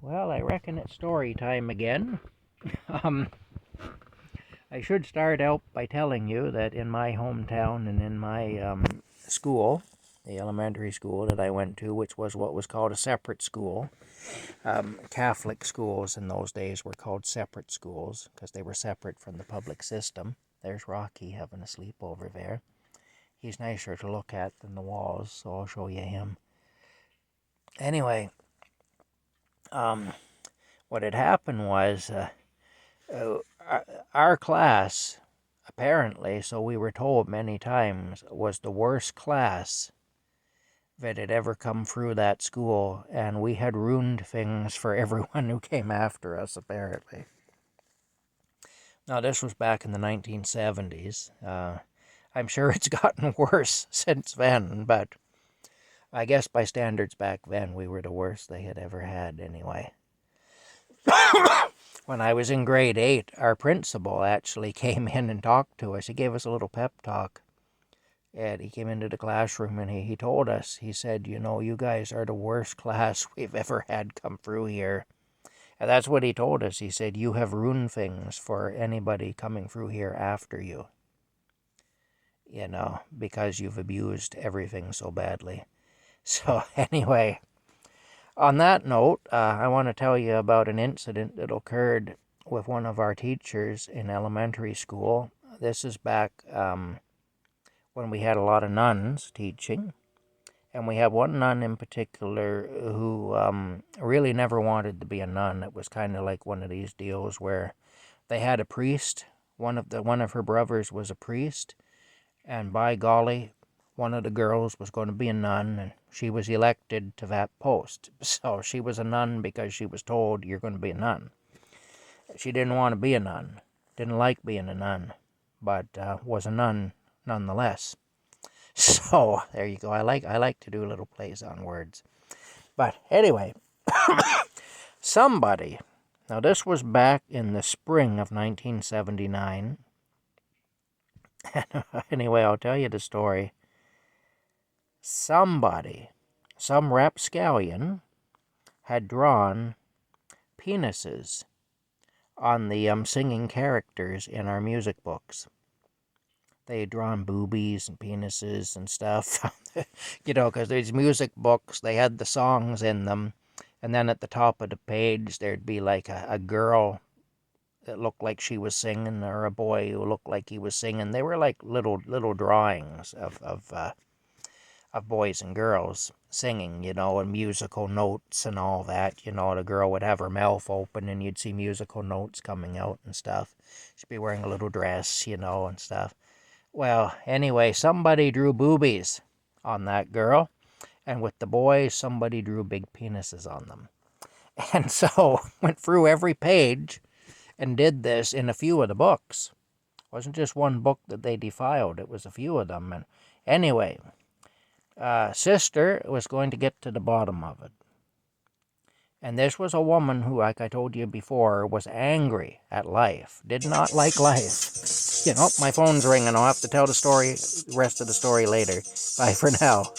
Well, I reckon it's story time again. um, I should start out by telling you that in my hometown and in my school, the elementary school that I went to, which was what was called a separate school, Catholic schools in those days were called separate schools because they were separate from the public system. There's Rocky having a sleepover there. He's nicer to look at than the walls, so I'll show you him. Anyway, what had happened was uh, our class, apparently, so we were told many times, was the worst class that had ever come through that school, and we had ruined things for everyone who came after us, apparently. Now, this was back in the 1970s. I'm sure it's gotten worse since then, but I guess by standards back then, we were the worst they had ever had anyway. When I was in grade 8, our principal actually came in and talked to us. He gave us a little pep talk. And he came into the classroom and he told us, he said, you know, you guys are the worst class we've ever had come through here. And that's what he told us. He said, you have ruined things for anybody coming through here after you. You know, because you've abused everything so badly. So anyway, on that note, I want to tell you about an incident that occurred with one of our teachers in elementary school. This is back when we had a lot of nuns teaching. And we had one nun in particular who really never wanted to be a nun. It was kind of like one of these deals where they had a priest. One of her brothers was a priest. And by golly, one of the girls was going to be a nun, and she was elected to that post. So she was a nun because she was told, you're going to be a nun. She didn't want to be a nun, didn't like being a nun, but was a nun nonetheless. So there you go. I like to do little plays on words. But anyway, somebody, now this was back in the spring of 1979. Anyway, I'll tell you the story. Somebody, some rapscallion, had drawn penises on the singing characters in our music books. They had drawn boobies and penises and stuff, you know, because these music books, they had the songs in them, and then at the top of the page, there'd be like a girl that looked like she was singing, or a boy who looked like he was singing. They were like little drawings of boys and girls singing, you know, and musical notes and all that. You know, the girl would have her mouth open and you'd see musical notes coming out and stuff. She'd be wearing a little dress, you know, and stuff. Well, anyway, somebody drew boobies on that girl, and with the boys, somebody drew big penises on them. And so went through every page and did this in a few of the books. It wasn't just one book that they defiled, it was a few of them. And anyway, sister was going to get to the bottom of it. And this was a woman who, like I told you before, was angry at life, did not like life. You know, my phone's ringing. I'll have to tell the rest of the story later. Bye for now.